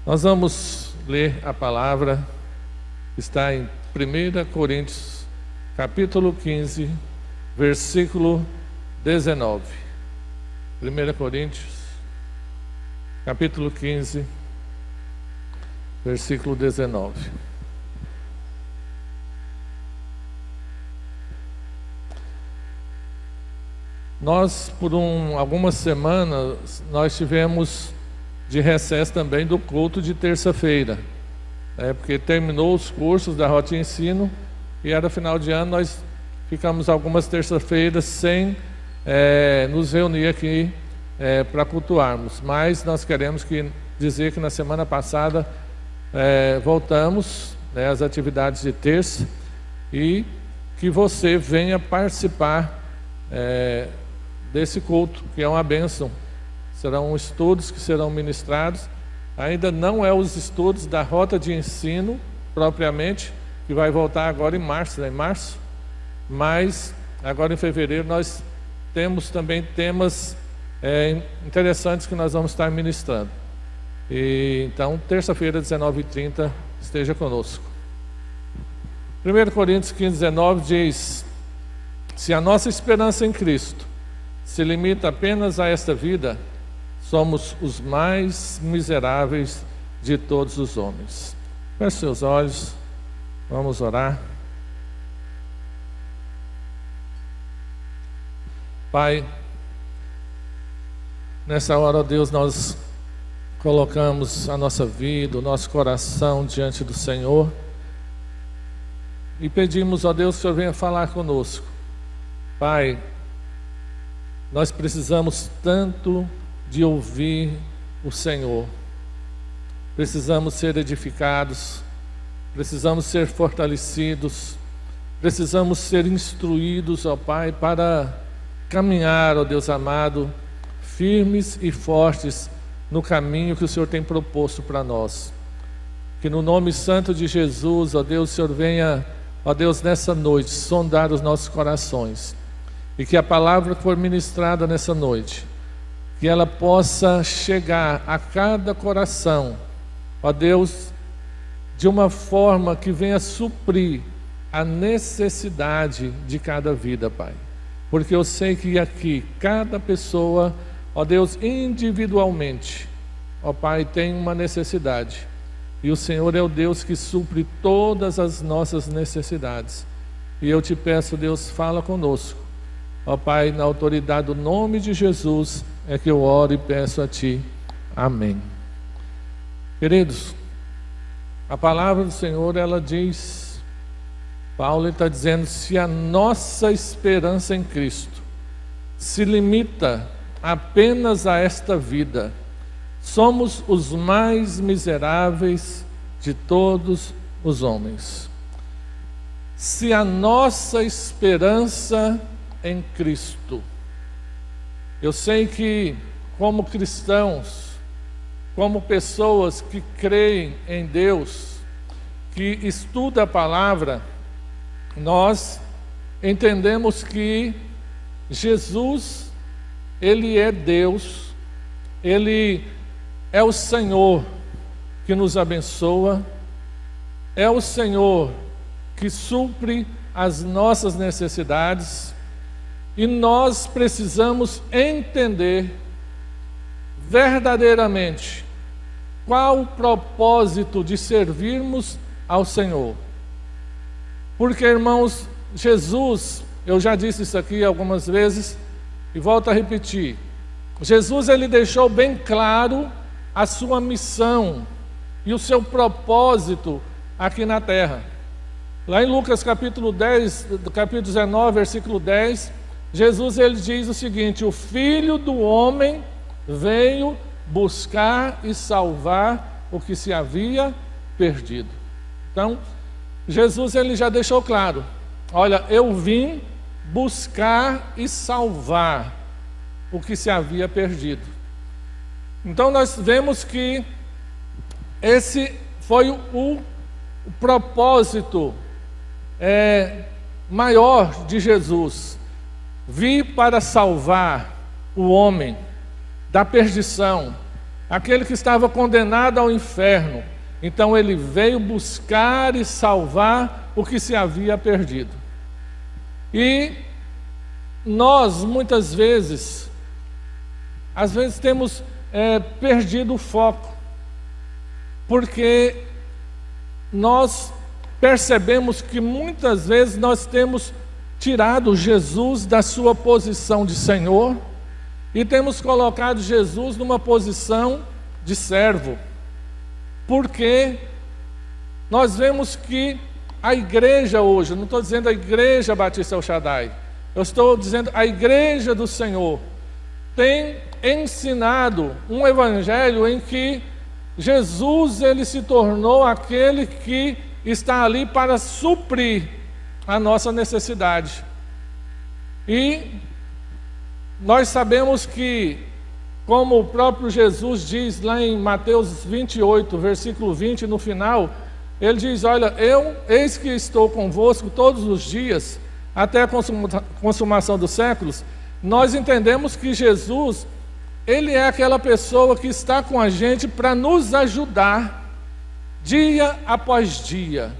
Nós vamos ler a palavra, está em 1 Coríntios, capítulo 15, versículo 19. 1 Coríntios, capítulo 15, versículo 19. Nós, por algumas semanas, nós tivemos de recesso também do culto de terça-feira, porque terminou os cursos da Rota de Ensino e era final de ano, nós ficamos algumas terças-feiras sem nos reunir aqui para cultuarmos, mas nós queremos dizer que na semana passada voltamos às atividades de terça e que você venha participar desse culto, que é uma bênção. Serão estudos que serão ministrados. Ainda não é os estudos da Rota de Ensino propriamente, que vai voltar agora em março, mas agora em fevereiro nós temos também temas interessantes que nós vamos estar ministrando. Então, terça-feira, 19h30, esteja conosco. 1 Coríntios 15, 19 diz: se a nossa esperança em Cristo se limita apenas a esta vida, somos os mais miseráveis de todos os homens. Feche seus olhos, vamos orar. Pai, nessa hora, ó Deus, nós colocamos a nossa vida, o nosso coração diante do Senhor e pedimos, ó Deus, que o Senhor venha falar conosco. Pai, nós precisamos tanto de ouvir o Senhor, precisamos ser edificados, precisamos ser fortalecidos, precisamos ser instruídos, ó Pai, para caminhar, ó Deus amado, firmes e fortes no caminho que o Senhor tem proposto para nós. Que no nome santo de Jesus, ó Deus, o Senhor venha, ó Deus, nessa noite, sondar os nossos corações, e que a palavra que for ministrada nessa noite, que ela possa chegar a cada coração, ó Deus, de uma forma que venha suprir a necessidade de cada vida, Pai. Porque eu sei que aqui, cada pessoa, ó Deus, individualmente, ó Pai, tem uma necessidade. E o Senhor é o Deus que supre todas as nossas necessidades. E eu te peço, Deus, fala conosco. Ó Pai, na autoridade do nome de Jesus, é que eu oro e peço a Ti. Amém. Queridos, a palavra do Senhor, ela diz, Paulo está dizendo, se a nossa esperança em Cristo se limita apenas a esta vida, somos os mais miseráveis de todos os homens. Se a nossa esperança em Cristo, eu sei que como cristãos, como pessoas que creem em Deus, que estudam a palavra, nós entendemos que Jesus, Ele é Deus, Ele é o Senhor que nos abençoa, é o Senhor que supre as nossas necessidades, e nós precisamos entender verdadeiramente qual o propósito de servirmos ao Senhor. Porque, irmãos, Jesus, eu já disse isso aqui algumas vezes e volto a repetir, Jesus, ele deixou bem claro a sua missão e o seu propósito aqui na terra. Lá em Lucas capítulo 10, capítulo 19, versículo 10, Jesus, ele diz o seguinte: o Filho do Homem veio buscar e salvar o que se havia perdido. Então, Jesus, ele já deixou claro, olha, eu vim buscar e salvar o que se havia perdido. Então nós vemos que esse foi o propósito maior de Jesus, vir para salvar o homem da perdição, aquele que estava condenado ao inferno. Então ele veio buscar e salvar o que se havia perdido. E nós, muitas vezes, temos perdido o foco, porque nós percebemos que muitas vezes nós temos tirado Jesus da sua posição de Senhor e temos colocado Jesus numa posição de servo, porque nós vemos que a igreja hoje, não estou dizendo a igreja Batista El Shaddai, eu estou dizendo a igreja do Senhor, tem ensinado um evangelho em que Jesus ele se tornou aquele que está ali para suprir a nossa necessidade. E nós sabemos que, como o próprio Jesus diz lá em Mateus 28, versículo 20, no final, ele diz: olha, eis que estou convosco todos os dias, até a consumação dos séculos. Nós entendemos que Jesus, ele é aquela pessoa que está com a gente para nos ajudar, dia após dia,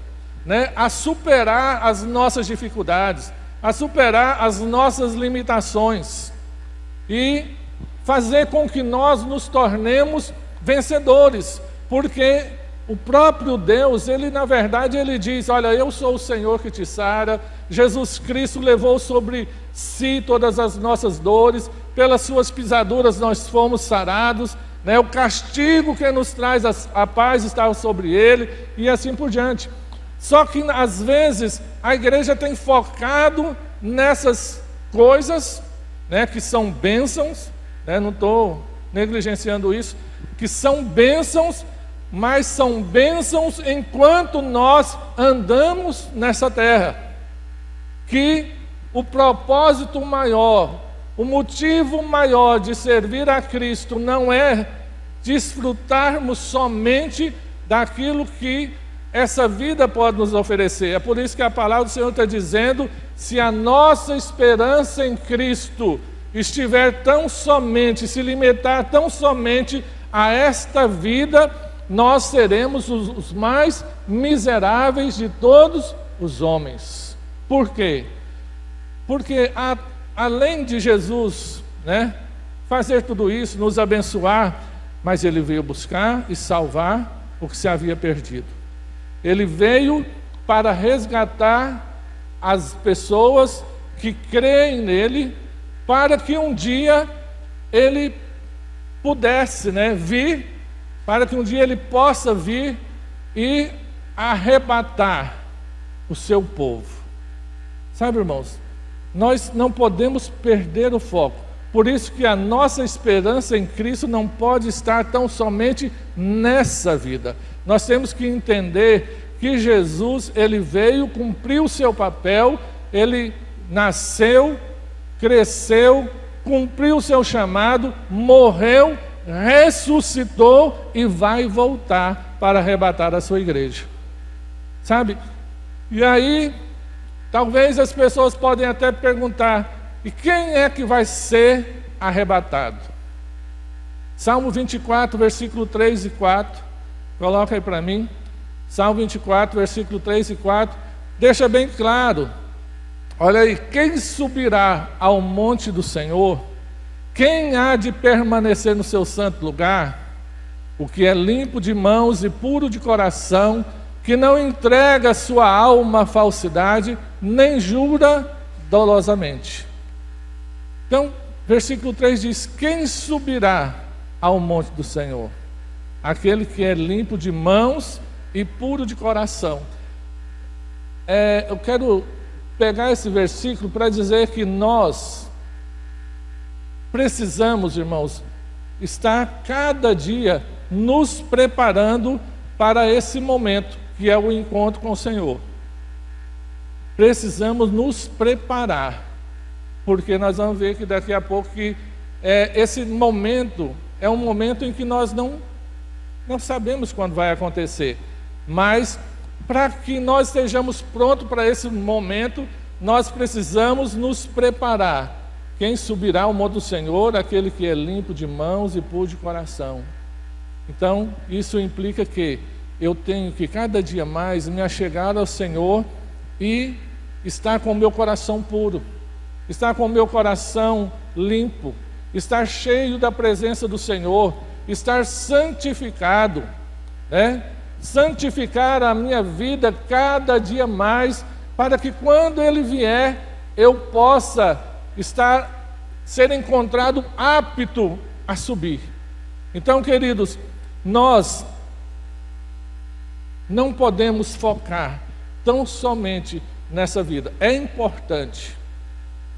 né, a superar as nossas dificuldades, a superar as nossas limitações e fazer com que nós nos tornemos vencedores, porque o próprio Deus, ele na verdade, ele diz: olha, eu sou o Senhor que te sara. Jesus Cristo levou sobre si todas as nossas dores, pelas suas pisaduras nós fomos sarados, né? O castigo que nos traz a paz estava sobre ele, e assim por diante. Só que às vezes a igreja tem focado nessas coisas, né, que são bênçãos, né, não estou negligenciando isso, que são bênçãos, mas são bênçãos enquanto nós andamos nessa terra. Que o propósito maior, o motivo maior de servir a Cristo não é desfrutarmos somente daquilo que essa vida pode nos oferecer. É por isso que a palavra do Senhor está dizendo: se a nossa esperança em Cristo estiver tão somente, se limitar tão somente a esta vida, nós seremos os mais miseráveis de todos os homens. Por quê? Porque além de Jesus, né, fazer tudo isso, nos abençoar, mas ele veio buscar e salvar o que se havia perdido. Ele veio para resgatar as pessoas que creem nele, para que um dia ele pudesse, né, vir, para que um dia ele possa vir e arrebatar o seu povo. Sabe, irmãos, nós não podemos perder o foco. Por isso que a nossa esperança em Cristo não pode estar tão somente nessa vida. Nós temos que entender que Jesus, ele veio, cumpriu o seu papel, ele nasceu, cresceu, cumpriu o seu chamado, morreu, ressuscitou e vai voltar para arrebatar a sua igreja. Sabe? E aí, talvez as pessoas podem até perguntar: e quem é que vai ser arrebatado? Salmo 24, versículo 3 e 4. Coloca aí para mim. Salmo 24, versículo 3 e 4. Deixa bem claro. Olha aí: quem subirá ao monte do Senhor? Quem há de permanecer no seu santo lugar? O que é limpo de mãos e puro de coração, que não entrega sua alma à falsidade, nem jura dolosamente. Então, versículo 3 diz: quem subirá ao monte do Senhor? Aquele que é limpo de mãos e puro de coração. Eu quero pegar esse versículo para dizer que nós precisamos, irmãos, estar cada dia nos preparando para esse momento, que é o encontro com o Senhor. Precisamos nos preparar, porque nós vamos ver que daqui a pouco que esse momento é um momento em que nós não sabemos quando vai acontecer, mas para que nós estejamos prontos para esse momento, nós precisamos nos preparar. Quem subirá ao monte do Senhor? Aquele que é limpo de mãos e puro de coração. Então, isso implica que eu tenho que cada dia mais me achegar ao Senhor e estar com o meu coração puro, estar com o meu coração limpo, estar cheio da presença do Senhor, estar santificado, né? Santificar a minha vida cada dia mais, para que quando Ele vier, eu possa ser encontrado apto a subir. Então, queridos, nós não podemos focar tão somente nessa vida. É importante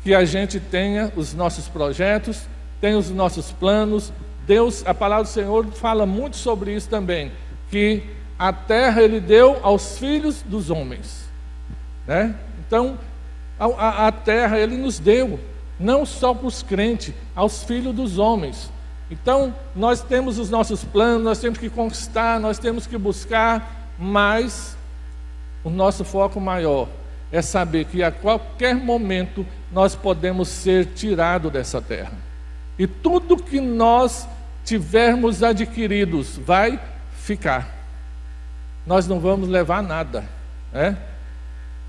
que a gente tenha os nossos projetos, tenha os nossos planos. Deus, a palavra do Senhor fala muito sobre isso também, que a terra Ele deu aos filhos dos homens, né? Então, a terra Ele nos deu, não só para os crentes, aos filhos dos homens. Então, nós temos os nossos planos, nós temos que conquistar, nós temos que buscar, mas o nosso foco maior é saber que a qualquer momento nós podemos ser tirados dessa terra. E tudo que nós tivermos adquiridos vai ficar. Nós não vamos levar nada, né?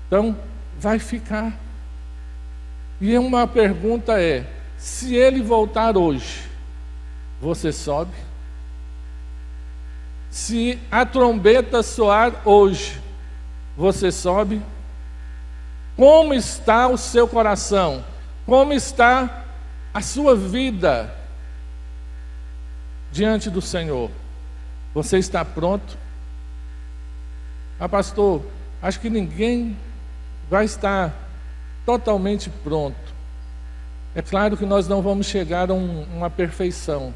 Então, vai ficar. E uma pergunta é: se Ele voltar hoje, você sobe? Se a trombeta soar hoje, você sobe? Como está o seu coração? Como está a sua vida diante do Senhor? Você está pronto? Ah, pastor, acho que ninguém vai estar totalmente pronto. É claro que nós não vamos chegar a uma perfeição,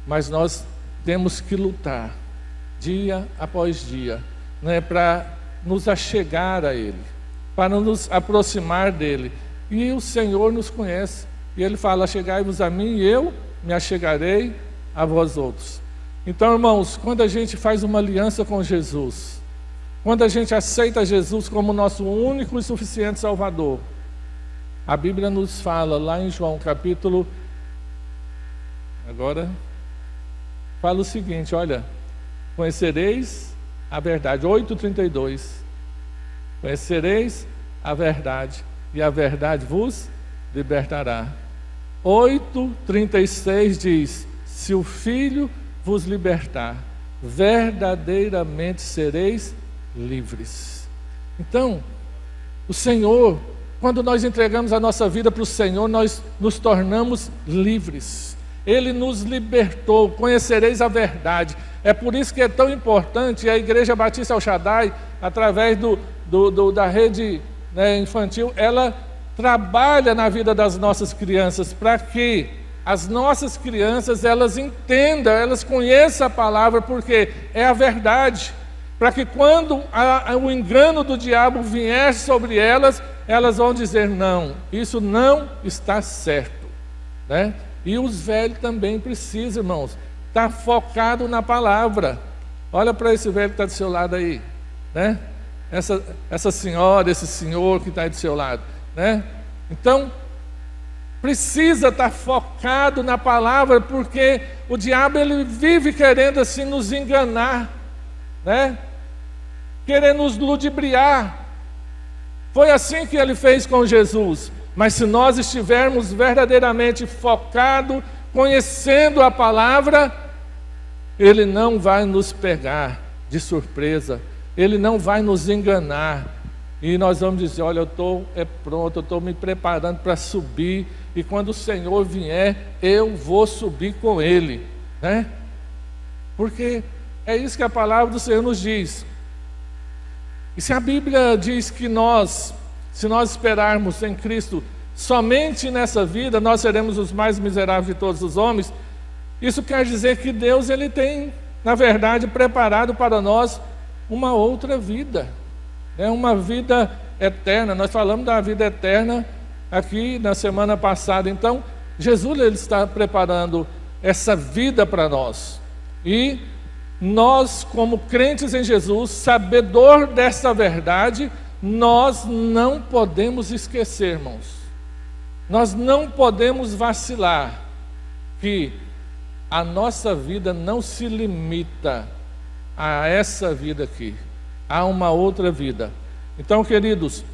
mas nós temos que lutar dia após dia, né, para nos achegar a Ele, para nos aproximar dEle. E o Senhor nos conhece, e Ele fala: achegai-vos a mim e eu me achegarei a vós outros. Então, irmãos, quando a gente faz uma aliança com Jesus, quando a gente aceita Jesus como nosso único e suficiente Salvador, a Bíblia nos fala lá em João capítulo, agora fala o seguinte, olha: conhecereis a verdade, 8:32, conhecereis a verdade e a verdade vos libertará. 8:36 diz: se o Filho vos libertar, verdadeiramente sereis livres. Então, o Senhor, quando nós entregamos a nossa vida para o Senhor, nós nos tornamos livres. Ele nos libertou. Conhecereis a verdade. É por isso que é tão importante a Igreja Batista El Shaddai, através da rede, né, infantil, ela trabalha na vida das nossas crianças, para que as nossas crianças, elas entendam, elas conheçam a palavra, porque é a verdade, para que quando o engano do diabo vier sobre elas, elas vão dizer: não, isso não está certo, né? E os velhos também precisam, irmãos, estar focado na palavra. Olha para esse velho que está do seu lado aí, né? Essa senhora, esse senhor que está aí do seu lado, né? Então, precisa estar focado na palavra, porque o diabo, ele vive querendo assim nos enganar, né? Querendo nos ludibriar. Foi assim que ele fez com Jesus. Mas se nós estivermos verdadeiramente focados, conhecendo a palavra, ele não vai nos pegar de surpresa, ele não vai nos enganar, e nós vamos dizer: olha, eu estou pronto, eu estou me preparando para subir, e quando o Senhor vier, eu vou subir com Ele, né? Porque é isso que a palavra do Senhor nos diz. E se a Bíblia diz que se nós esperarmos em Cristo somente nessa vida, nós seremos os mais miseráveis de todos os homens, isso quer dizer que Deus, Ele tem, na verdade, preparado para nós uma outra vida, né? Uma vida eterna. Nós falamos da vida eterna aqui na semana passada. Então, Jesus, Ele está preparando essa vida para nós. E nós, como crentes em Jesus, sabedor dessa verdade, nós não podemos esquecer, irmãos. Nós não podemos vacilar que a nossa vida não se limita a essa vida aqui, há uma outra vida. Então, queridos,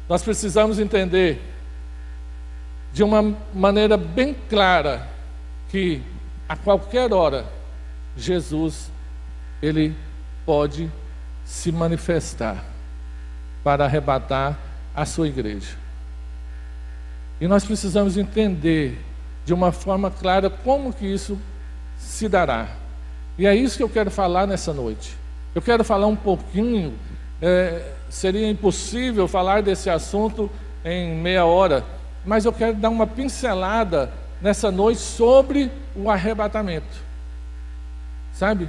nós precisamos entender de uma maneira bem clara que a qualquer hora Jesus, ele pode se manifestar para arrebatar a sua igreja. E nós precisamos entender de uma forma clara como que isso se dará. E é isso que eu quero falar nessa noite. Eu quero falar um pouquinho, seria impossível falar desse assunto em meia hora, mas eu quero dar uma pincelada nessa noite sobre o arrebatamento. Sabe?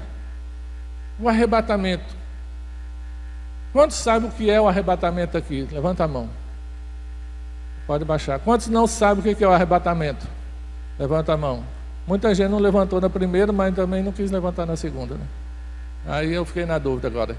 O arrebatamento. Quantos sabem o que é o arrebatamento aqui? Levanta a mão. Pode baixar. Quantos não sabem o que é o arrebatamento? Levanta a mão. Muita gente não levantou na primeira, mas também não quis levantar na segunda, né? Aí eu fiquei na dúvida agora.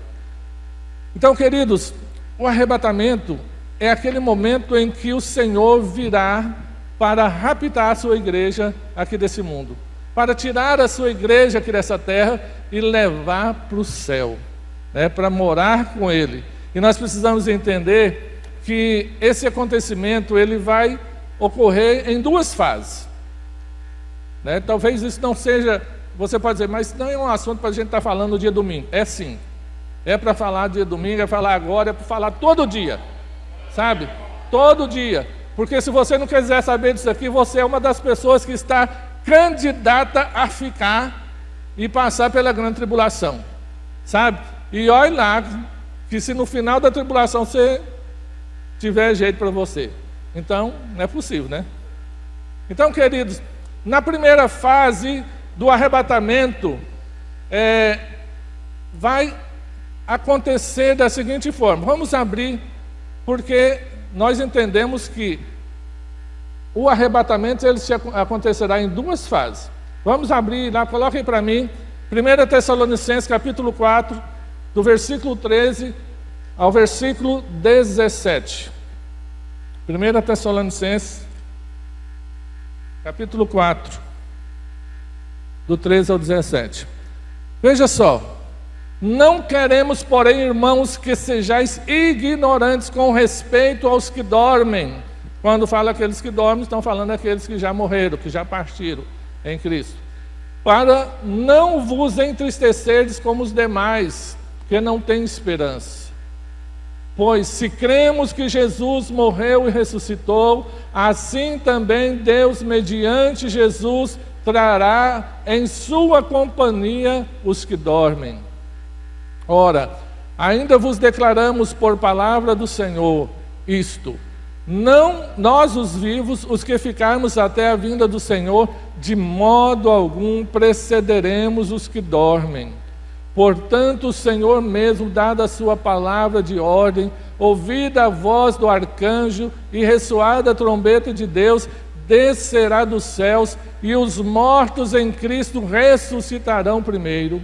Então, queridos, o arrebatamento é aquele momento em que o Senhor virá para raptar a sua igreja aqui desse mundo, para tirar a sua igreja aqui dessa terra e levar para o céu, né, para morar com Ele. E nós precisamos entender que esse acontecimento ele vai ocorrer em duas fases, né? Talvez isso não seja, você pode dizer, mas não é um assunto para a gente estar falando no dia domingo. É sim, é para falar dia domingo, é falar agora, é para falar todo dia, sabe? Todo dia, porque se você não quiser saber disso aqui, você é uma das pessoas que está candidata a ficar e passar pela grande tribulação, sabe? E olha lá, que se no final da tribulação você tiver jeito para você, então não é possível, né? Então, queridos, na primeira fase do arrebatamento, vai acontecer da seguinte forma. Vamos abrir, porque nós entendemos que o arrebatamento ele acontecerá em duas fases. Vamos abrir lá, coloquem para mim, 1 Tessalonicenses capítulo 4, do versículo 13 ao versículo 17. 1 Tessalonicenses, capítulo 4, do 13 ao 17. Veja só. Não queremos, porém, irmãos, que sejais ignorantes com respeito aos que dormem. Quando fala aqueles que dormem, estão falando aqueles que já morreram, que já partiram em Cristo. Para não vos entristecerdes como os demais, que não têm esperança. Pois se cremos que Jesus morreu e ressuscitou, assim também Deus, mediante Jesus, trará em sua companhia os que dormem. Ora, ainda vos declaramos por palavra do Senhor isto: não nós os vivos, os que ficarmos até a vinda do Senhor, de modo algum precederemos os que dormem. Portanto, o Senhor mesmo, dada a sua palavra de ordem, ouvida a voz do arcanjo e ressoada a trombeta de Deus, descerá dos céus, e os mortos em Cristo ressuscitarão primeiro.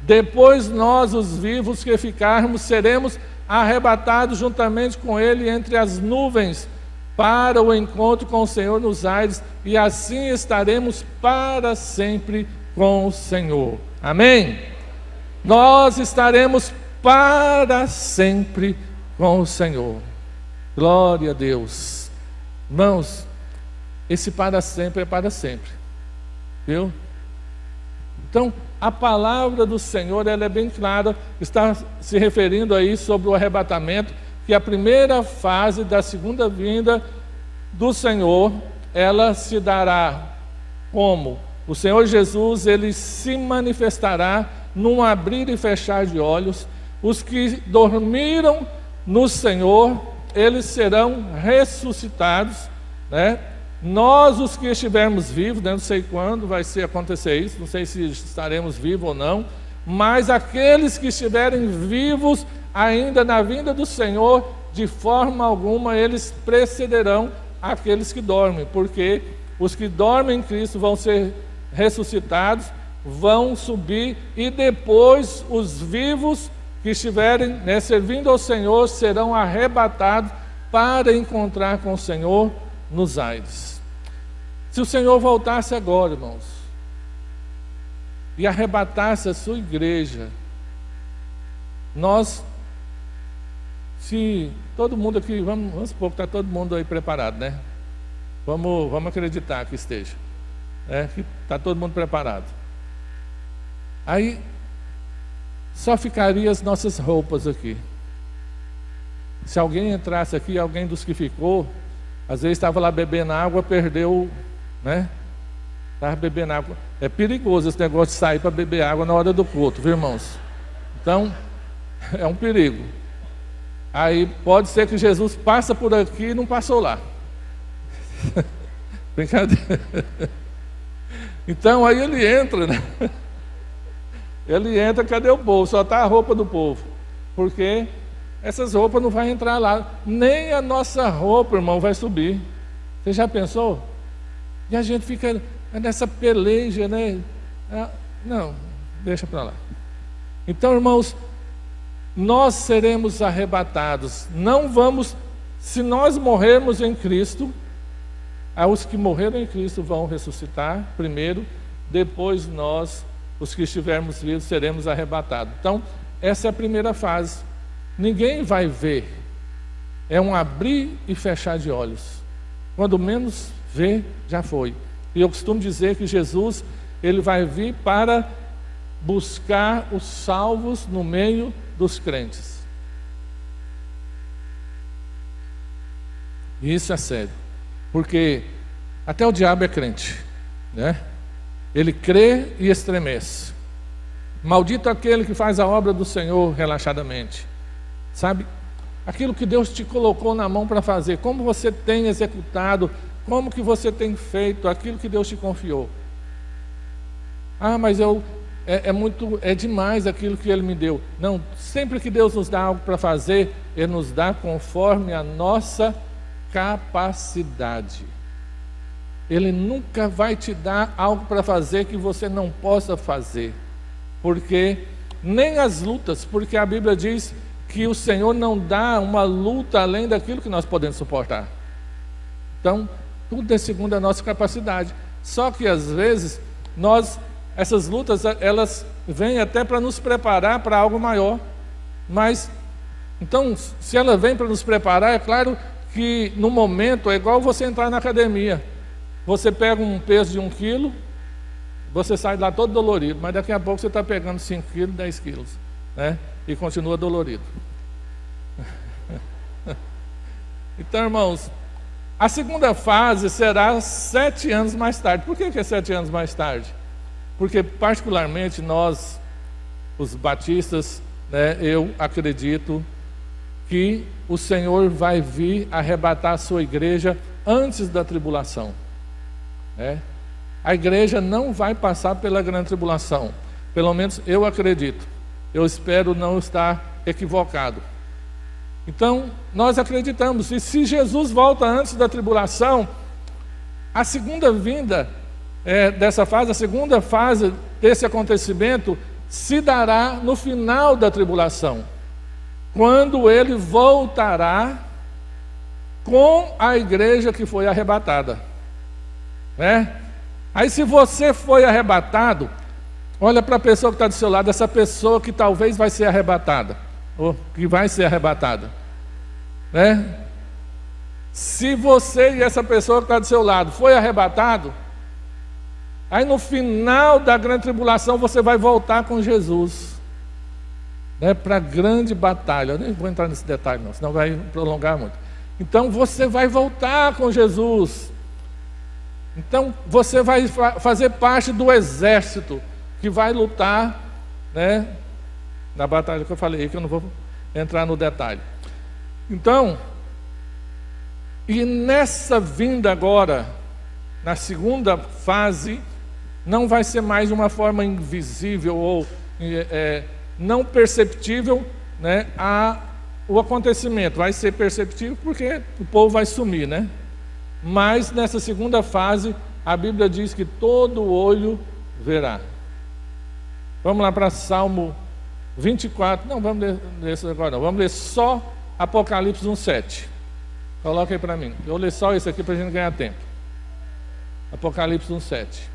Depois nós, os vivos que ficarmos, seremos arrebatados juntamente com Ele entre as nuvens, para o encontro com o Senhor nos aires, e assim estaremos para sempre com o Senhor. Amém? Nós estaremos para sempre com o Senhor. Glória a Deus. Irmãos, esse para sempre é para sempre. Viu? Então, a palavra do Senhor, ela é bem clara, está se referindo aí sobre o arrebatamento, que a primeira fase da segunda vinda do Senhor, ela se dará como? O Senhor Jesus, ele se manifestará num abrir e fechar de olhos. Os que dormiram no Senhor, eles serão ressuscitados, né? Nós, os que estivermos vivos, não sei quando vai acontecer isso, não sei se estaremos vivos ou não, mas aqueles que estiverem vivos ainda na vinda do Senhor, de forma alguma eles precederão aqueles que dormem, porque os que dormem em Cristo vão ser ressuscitados, vão subir, e depois os vivos que estiverem, né, servindo ao Senhor serão arrebatados para encontrar com o Senhor nos aires. Se o Senhor voltasse agora, irmãos, e arrebatasse a sua igreja, se todo mundo aqui, vamos supor que está todo mundo aí preparado, né? Vamos acreditar que esteja, que está todo mundo preparado. Aí só ficaria as nossas roupas aqui. Se alguém entrasse aqui, alguém dos que ficou, às vezes estava lá bebendo água, perdeu, né? Estava bebendo água. É perigoso esse negócio de sair para beber água na hora do culto, viu, irmãos? Então, é um perigo. Aí pode ser que Jesus passa por aqui e não passou lá. Brincadeira. Então aí ele entra, né? Ele entra, cadê o povo? Só está a roupa do povo. Porque essas roupas não vão entrar lá. Nem a nossa roupa, irmão, vai subir. Você já pensou? E a gente fica nessa peleja, né? Não, deixa para lá. Então, irmãos, nós seremos arrebatados. Não vamos, se nós morrermos em Cristo, os que morreram em Cristo vão ressuscitar primeiro, depois nós, os que estivermos vivos, seremos arrebatados. Então, essa é a primeira fase. Ninguém vai ver. É um abrir e fechar de olhos. Quando menos vê, já foi. E eu costumo dizer que Jesus, ele vai vir para buscar os salvos no meio dos crentes. E isso é sério. Porque até o diabo é crente, né? Ele crê e estremece. Maldito aquele que faz a obra do Senhor relaxadamente. Sabe? Aquilo que Deus te colocou na mão para fazer, como você tem executado, como que você tem feito aquilo que Deus te confiou. Mas é demais aquilo que Ele me deu. Não, sempre que Deus nos dá algo para fazer, Ele nos dá conforme a nossa capacidade. Ele nunca vai te dar algo para fazer que você não possa fazer. Porque nem as lutas, porque a Bíblia diz que o Senhor não dá uma luta além daquilo que nós podemos suportar. Então, tudo é segundo a nossa capacidade. Só que às vezes, essas lutas, elas vêm até para nos preparar para algo maior. Mas, então, se ela vem para nos preparar, é claro que no momento é igual você entrar na academia. Você pega um peso de 1 quilo, você sai de lá todo dolorido, mas daqui a pouco você está pegando 5 quilos, 10 quilos, né? E continua dolorido. Então, irmãos, a segunda fase será 7 anos mais tarde. Por que é 7 anos mais tarde? Porque particularmente nós, os batistas, né, eu acredito que o Senhor vai vir arrebatar a sua igreja antes da tribulação, né? A igreja não vai passar pela grande tribulação, pelo menos eu acredito. Eu espero não estar equivocado. Então, nós acreditamos, e se Jesus volta antes da tribulação, a segunda vinda dessa fase, a segunda fase desse acontecimento, se dará no final da tribulação, quando ele voltará com a igreja que foi arrebatada, né? Aí se você foi arrebatado, olha para a pessoa que está do seu lado, essa pessoa que talvez vai ser arrebatada, ou que vai ser arrebatada, né? Se você e essa pessoa que está do seu lado foi arrebatado, aí no final da grande tribulação você vai voltar com Jesus, né, para a grande batalha. Eu nem vou entrar nesse detalhe não, senão vai prolongar muito. Então você vai voltar com Jesus. Então você vai fazer parte do exército que vai lutar, né, na batalha que eu falei, que eu não vou entrar no detalhe. Então, e nessa vinda agora, na segunda fase, não vai ser mais de uma forma invisível ou não perceptível, né, o acontecimento. Vai ser perceptível porque o povo vai sumir, né? Mas nessa segunda fase, a Bíblia diz que todo olho verá. Vamos lá para Salmo 24. Não, vamos ler isso agora não. Vamos ler só Apocalipse 1:7. Coloca aí para mim. Eu vou ler só isso aqui para a gente ganhar tempo. Apocalipse 1:7.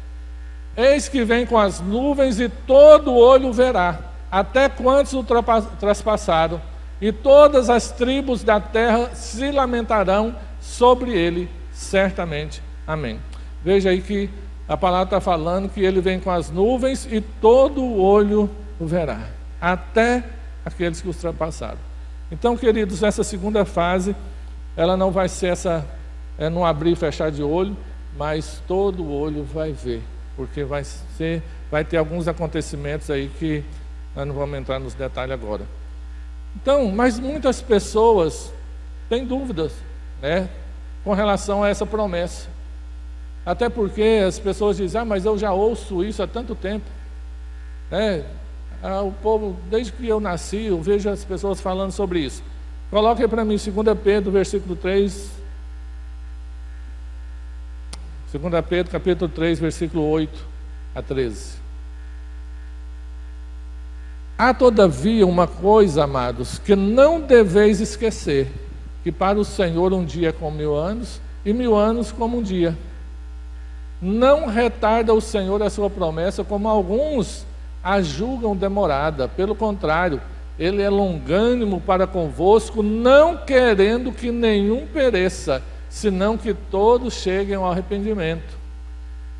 Eis que vem com as nuvens e todo olho verá, até quantos o traspassaram, e todas as tribos da terra se lamentarão sobre ele, certamente. Amém. Veja aí que a palavra está falando que ele vem com as nuvens e todo o olho o verá, até aqueles que os ultrapassaram. Então, queridos, essa segunda fase, ela não vai ser não abrir e fechar de olho, mas todo o olho vai ver, porque vai ter alguns acontecimentos aí que nós não vamos entrar nos detalhes agora. Então, mas muitas pessoas têm dúvidas, né, com relação a essa promessa. Até porque as pessoas dizem, mas eu já ouço isso há tanto tempo, né? O povo, desde que eu nasci, eu vejo as pessoas falando sobre isso. Coloque para mim 2 Pedro, versículo 3. 2 Pedro, capítulo 3, versículo 8 a 13. Há todavia uma coisa, amados, que não deveis esquecer, que para o Senhor um dia é como 1000 anos, e 1000 anos como um dia. Não retarda o Senhor a sua promessa, como alguns a julgam demorada. Pelo contrário, Ele é longânimo para convosco, não querendo que nenhum pereça, senão que todos cheguem ao arrependimento.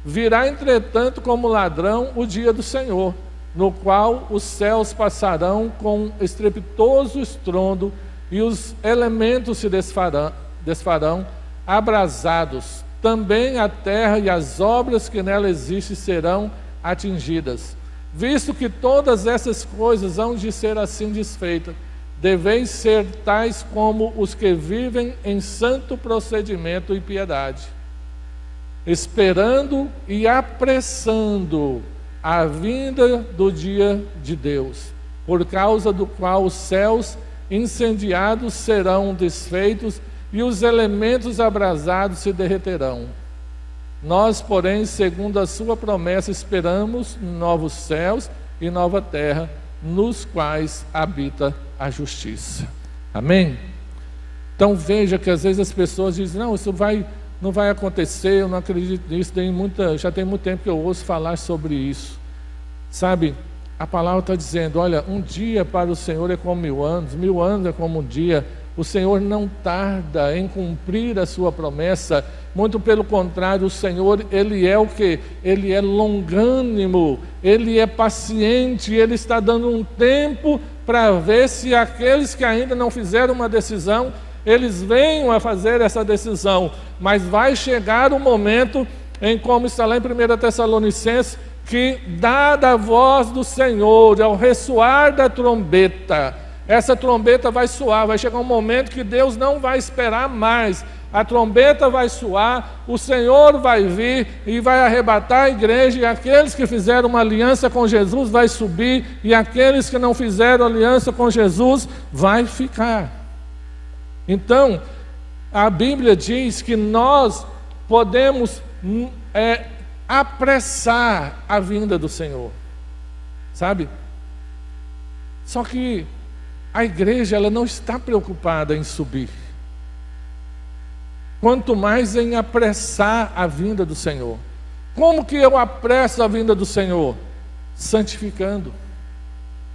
Virá, entretanto, como ladrão o dia do Senhor, no qual os céus passarão com estrepitoso estrondo, e os elementos se desfarão abrasados. Também a terra e as obras que nela existem serão atingidas. Visto que todas essas coisas hão de ser assim desfeitas, deveis ser tais como os que vivem em santo procedimento e piedade, esperando e apressando a vinda do dia de Deus, por causa do qual os céus incendiados serão desfeitos e os elementos abrasados se derreterão. Nós, porém, segundo a sua promessa, esperamos novos céus e nova terra, nos quais habita a justiça. Amém? Então veja que às vezes as pessoas dizem, não, isso não vai acontecer, eu não acredito nisso, já tem muito tempo que eu ouço falar sobre isso. Sabe, a palavra está dizendo, olha, um dia para o Senhor é como 1000 anos, 1000 anos é como um dia. O Senhor não tarda em cumprir a sua promessa, muito pelo contrário, o Senhor, Ele é o quê? Ele é longânimo, Ele é paciente, Ele está dando um tempo para ver se aqueles que ainda não fizeram uma decisão, eles venham a fazer essa decisão, mas vai chegar o momento em, como está lá em 1 Tessalonicenses, que dada a voz do Senhor, ao ressoar da trombeta, essa trombeta vai soar, vai chegar um momento que Deus não vai esperar mais, a trombeta vai soar, o Senhor vai vir e vai arrebatar a igreja, e aqueles que fizeram uma aliança com Jesus vai subir, e aqueles que não fizeram aliança com Jesus vai ficar. Então, a Bíblia diz que nós podemos apressar a vinda do Senhor, sabe? Só que a igreja, ela não está preocupada em subir, quanto mais em apressar a vinda do Senhor. Como que eu apresso a vinda do Senhor? Santificando,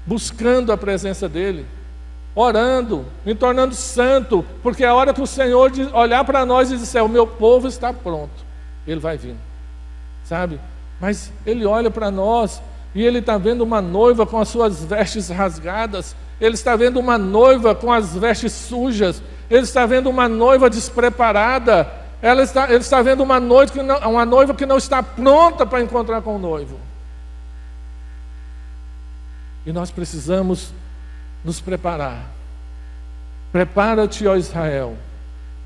buscando a presença dEle, orando, me tornando santo, porque a hora que o Senhor olhar para nós e disser, o meu povo está pronto, Ele vai vir, sabe? Mas Ele olha para nós e Ele está vendo uma noiva com as suas vestes rasgadas, Ele está vendo uma noiva com as vestes sujas, Ele está vendo uma noiva despreparada, Ele está vendo uma noiva que não está pronta para encontrar com o noivo. E nós precisamos nos preparar. Prepara-te, ó Israel,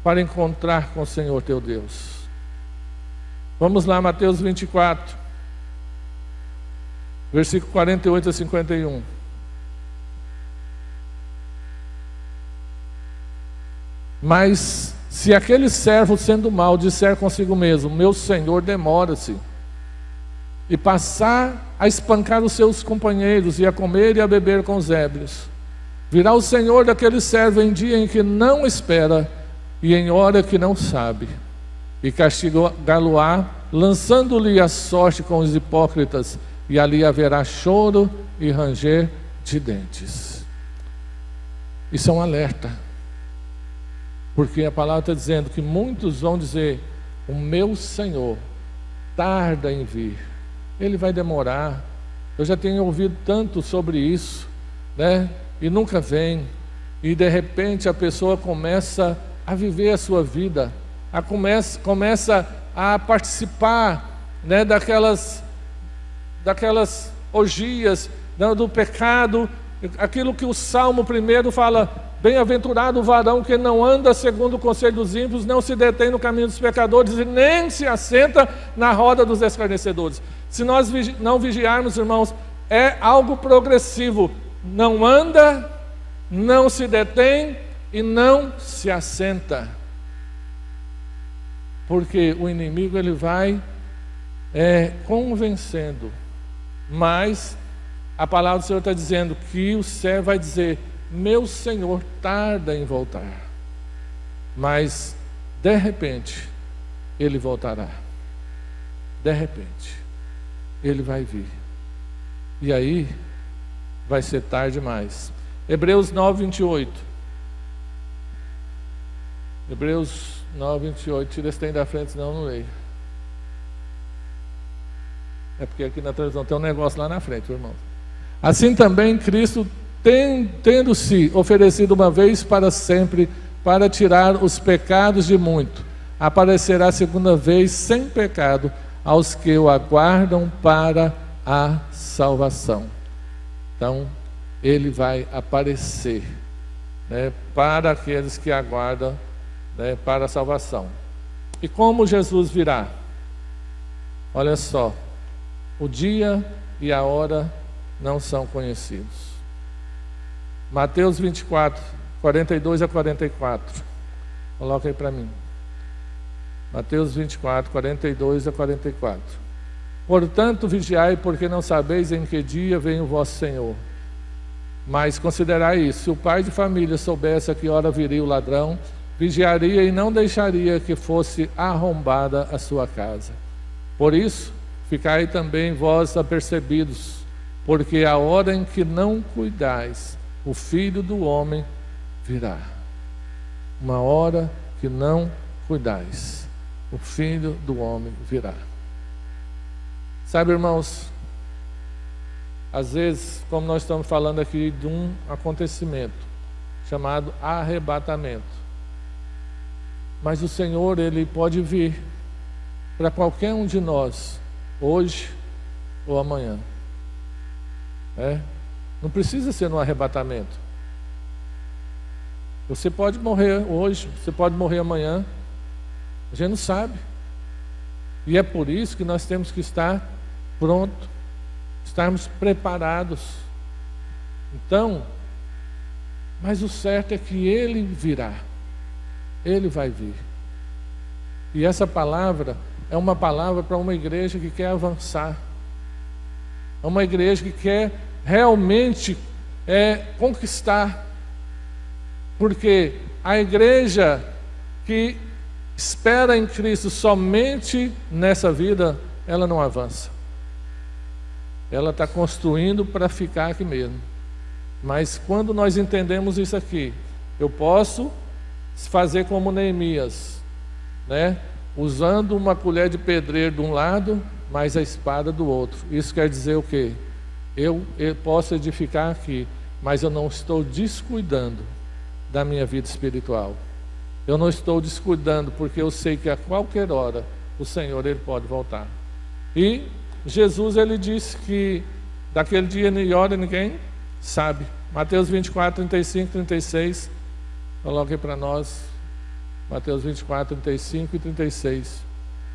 para encontrar com o Senhor teu Deus. Vamos lá, Mateus 24, versículo 48 a 51. Mas se aquele servo, sendo mau, disser consigo mesmo, meu senhor demora-se, e passar a espancar os seus companheiros, e a comer e a beber com os ébrios, virá o senhor daquele servo em dia em que não espera, e em hora que não sabe, e castigá-lo-á, lançando-lhe a sorte com os hipócritas, e ali haverá choro e ranger de dentes. Isso é um alerta, porque a palavra está dizendo que muitos vão dizer: o meu Senhor tarda em vir, Ele vai demorar. Eu já tenho ouvido tanto sobre isso, né? E nunca vem. E de repente a pessoa começa a viver a sua vida, começa a participar, né, daquelas orgias, né, do pecado, aquilo que o Salmo 1 fala: bem-aventurado o varão que não anda segundo o conselho dos ímpios, não se detém no caminho dos pecadores e nem se assenta na roda dos escarnecedores. Se nós não vigiarmos, irmãos, é algo progressivo. Não anda, não se detém e não se assenta. Porque o inimigo ele vai convencendo. Mas a palavra do Senhor está dizendo que o servo vai dizer: meu Senhor tarda em voltar, mas de repente Ele voltará. De repente Ele vai vir. E aí vai ser tarde demais. Hebreus 9, 28. Hebreus 9, 28. Tira esse trem da frente, senão eu não leio. É porque aqui na televisão tem um negócio lá na frente, irmão. Assim também Cristo, tendo-se oferecido uma vez para sempre para tirar os pecados de muito, aparecerá segunda vez sem pecado aos que o aguardam para a salvação. Então, Ele vai aparecer, né, para aqueles que aguardam, né, para a salvação. E como Jesus virá? Olha só, o dia e a hora não são conhecidos. Mateus 24, 42 a 44. Coloca aí para mim. Mateus 24, 42 a 44. Portanto, vigiai, porque não sabeis em que dia vem o vosso Senhor. Mas considerai isso: se o pai de família soubesse a que hora viria o ladrão, vigiaria e não deixaria que fosse arrombada a sua casa. Por isso, ficai também vós apercebidos, porque a hora em que não cuidais, o Filho do Homem virá. Uma hora que não cuidais, o Filho do Homem virá. Sabe, irmãos, às vezes, como nós estamos falando aqui de um acontecimento chamado arrebatamento, mas o Senhor, Ele pode vir para qualquer um de nós, hoje ou amanhã. Não precisa ser no arrebatamento. Você pode morrer hoje, você pode morrer amanhã, a gente não sabe. E é por isso que nós temos que estar pronto, estarmos preparados. Então, mas o certo é que Ele virá, Ele vai vir. E essa palavra é uma palavra para uma igreja que quer avançar, é uma igreja que quer realmente conquistar, porque a igreja que espera em Cristo somente nessa vida, ela não avança. Ela está construindo para ficar aqui mesmo. Mas quando nós entendemos isso aqui, eu posso fazer como Neemias, né? Usando uma colher de pedreiro de um lado, mas a espada do outro. Isso quer dizer o quê? Eu posso edificar aqui, mas eu não estou descuidando da minha vida espiritual. Eu não estou descuidando, porque eu sei que a qualquer hora o Senhor, Ele pode voltar. E Jesus, Ele disse que daquele dia e hora ninguém sabe. Mateus 24, 35, 36. Coloque para nós. Mateus 24, 35 e 36.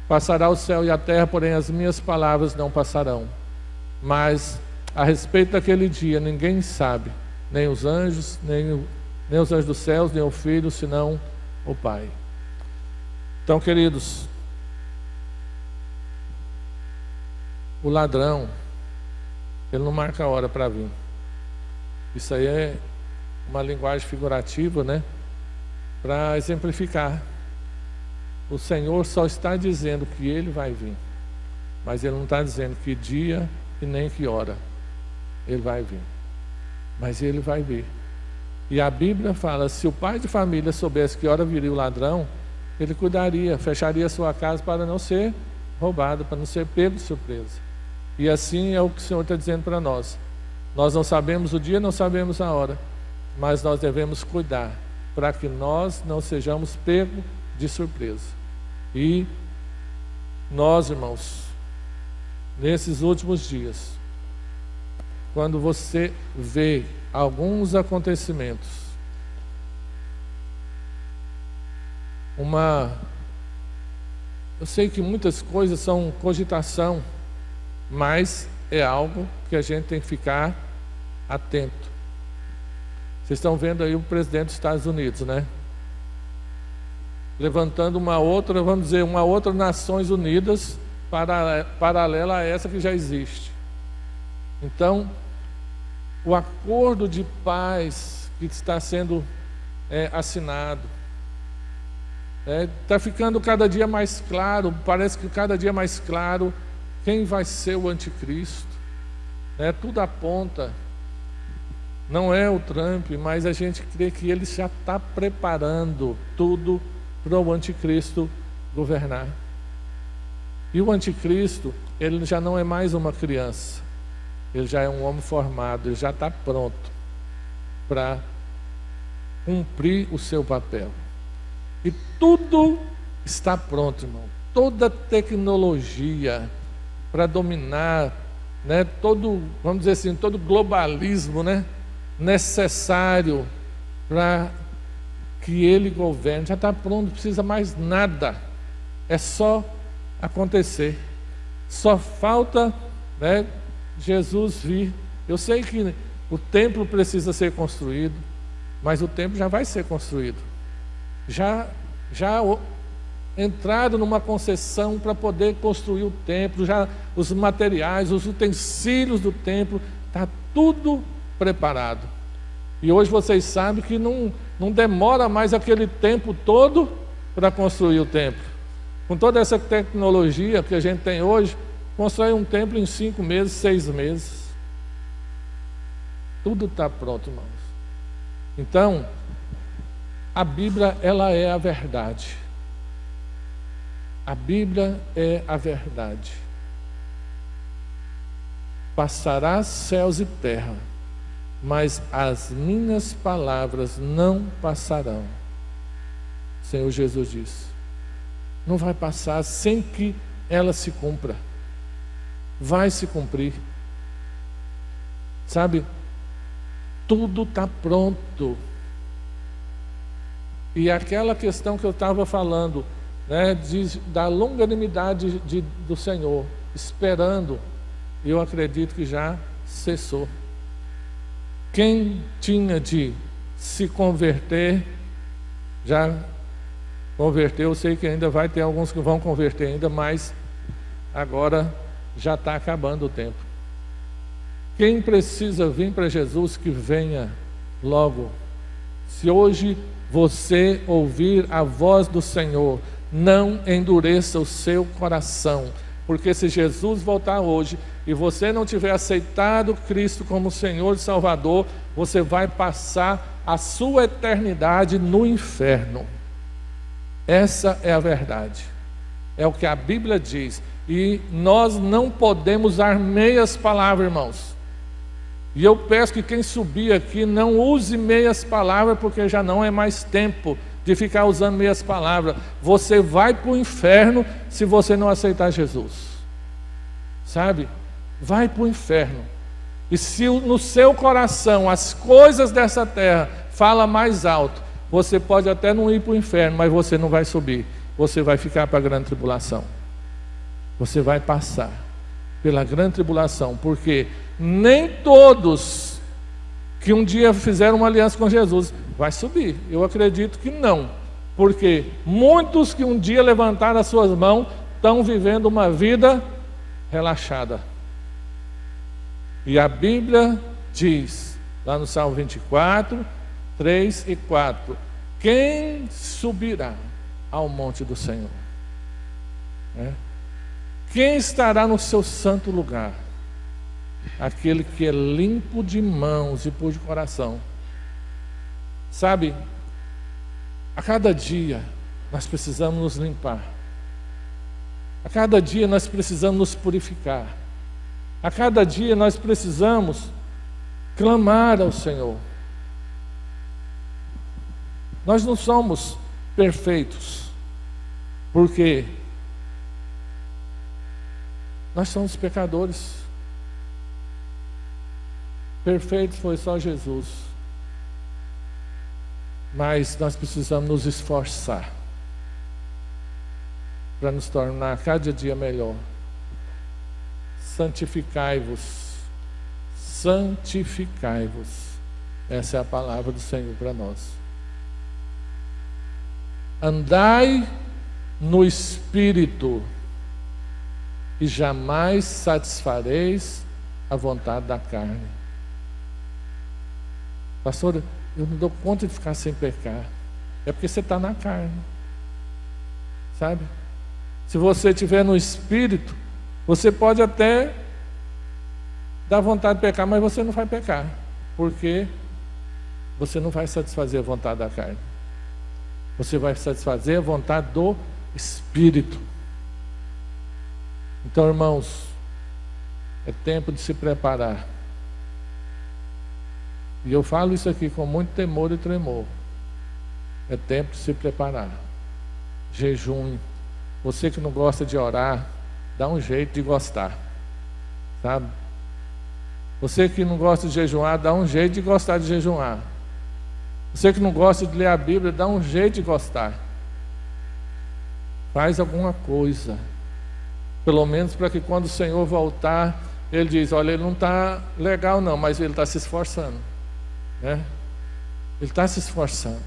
Passará o céu e a terra, porém as minhas palavras não passarão. Mas a respeito daquele dia ninguém sabe, nem os anjos, nem os anjos dos céus, nem o Filho, senão o Pai. Então, queridos, o ladrão, ele não marca a hora para vir. Isso aí é uma linguagem figurativa, né? Para exemplificar. O Senhor só está dizendo que Ele vai vir, mas Ele não está dizendo que dia e nem que hora Ele vai vir, mas Ele vai vir. E a Bíblia fala, se o pai de família soubesse que hora viria o ladrão, ele cuidaria, fecharia a sua casa para não ser roubado, para não ser pego de surpresa. E assim é o que o Senhor está dizendo para nós. Nós não sabemos o dia, não sabemos a hora, mas nós devemos cuidar para que nós não sejamos pegos de surpresa. E nós, irmãos, nesses últimos dias, quando você vê alguns acontecimentos, eu sei que muitas coisas são cogitação, mas é algo que a gente tem que ficar atento. Vocês estão vendo aí o presidente dos Estados Unidos, né? Levantando uma outra, vamos dizer, uma outra Nações Unidas paralela a essa que já existe. Então, o acordo de paz que está sendo assinado, está ficando cada dia mais claro, parece que cada dia mais claro quem vai ser o anticristo. Tudo aponta, não é o Trump, mas a gente crê que ele já está preparando tudo para o anticristo governar. E o anticristo, ele já não é mais uma criança, ele já é um homem formado, ele já está pronto para cumprir o seu papel. E tudo está pronto, irmão. Toda tecnologia para dominar, todo, vamos dizer assim, todo globalismo, necessário para que ele governe, já está pronto, não precisa mais nada. É só acontecer. Só falta, Jesus vir. Eu sei que o templo precisa ser construído, mas o templo já vai ser construído. Já entraram numa concessão para poder construir o templo, já os materiais, os utensílios do templo, está tudo preparado. E hoje vocês sabem que não demora mais aquele tempo todo para construir o templo. Com toda essa tecnologia que a gente tem hoje, constrói um templo em 5 meses, 6 meses. Tudo está pronto, irmãos. Então, a Bíblia, ela é a verdade. A Bíblia é a verdade. Passará céus e terra, mas as minhas palavras não passarão. O Senhor Jesus disse. Não vai passar sem que ela se cumpra. Vai se cumprir. Sabe? Tudo está pronto. E aquela questão que eu estava falando, da longanimidade do Senhor, esperando, eu acredito que já cessou. Quem tinha de se converter, já converteu. Eu sei que ainda vai ter alguns que vão converter ainda, mas agora já está acabando o tempo. Quem precisa vir para Jesus, que venha logo. Se hoje você ouvir a voz do Senhor, não endureça o seu coração, porque se Jesus voltar hoje e você não tiver aceitado Cristo como Senhor e Salvador, você vai passar a sua eternidade no inferno. Essa é a verdade, é o que a Bíblia diz, e nós não podemos usar meias palavras, irmãos. E eu peço que quem subir aqui não use meias palavras, porque já não é mais tempo de ficar usando meias palavras. Você vai para o inferno se você não aceitar Jesus, sabe? Vai para o inferno. E se no seu coração as coisas dessa terra falam mais alto, você pode até não ir para o inferno, mas você não vai subir. Você vai ficar para a grande tribulação. Você vai passar pela grande tribulação, porque nem todos que um dia fizeram uma aliança com Jesus vai subir. Eu acredito que não, porque muitos que um dia levantaram as suas mãos estão vivendo uma vida relaxada. E a Bíblia diz, lá no Salmo 24, 3 e 4, quem subirá ao monte do Senhor? né? Quem estará no seu santo lugar? Aquele que é limpo de mãos e puro de coração. Sabe, a cada dia nós precisamos nos limpar. A cada dia nós precisamos nos purificar. A cada dia nós precisamos clamar ao Senhor. Nós não somos perfeitos, porque nós somos pecadores. Perfeito foi só Jesus. Mas nós precisamos nos esforçar para nos tornar cada dia melhor. Santificai-vos. Santificai-vos. Essa é a palavra do Senhor para nós. Andai no Espírito e jamais satisfareis a vontade da carne. Pastor, eu não dou conta de ficar sem pecar. É porque você está na carne, sabe? Se você estiver no Espírito, você pode até dar vontade de pecar, mas você não vai pecar, porque você não vai satisfazer a vontade da carne. Você vai satisfazer a vontade do Espírito. Então, irmãos, é tempo de se preparar. E eu falo isso aqui com muito temor e tremor. É tempo de se preparar. Jejum. Você que não gosta de orar, dá um jeito de gostar, sabe? Você que não gosta de jejuar, dá um jeito de gostar de jejuar. Você que não gosta de ler a Bíblia, dá um jeito de gostar. Faz alguma coisa, pelo menos para que quando o Senhor voltar, Ele diz, olha, ele não está legal não, mas ele está se esforçando, né? Ele está se esforçando.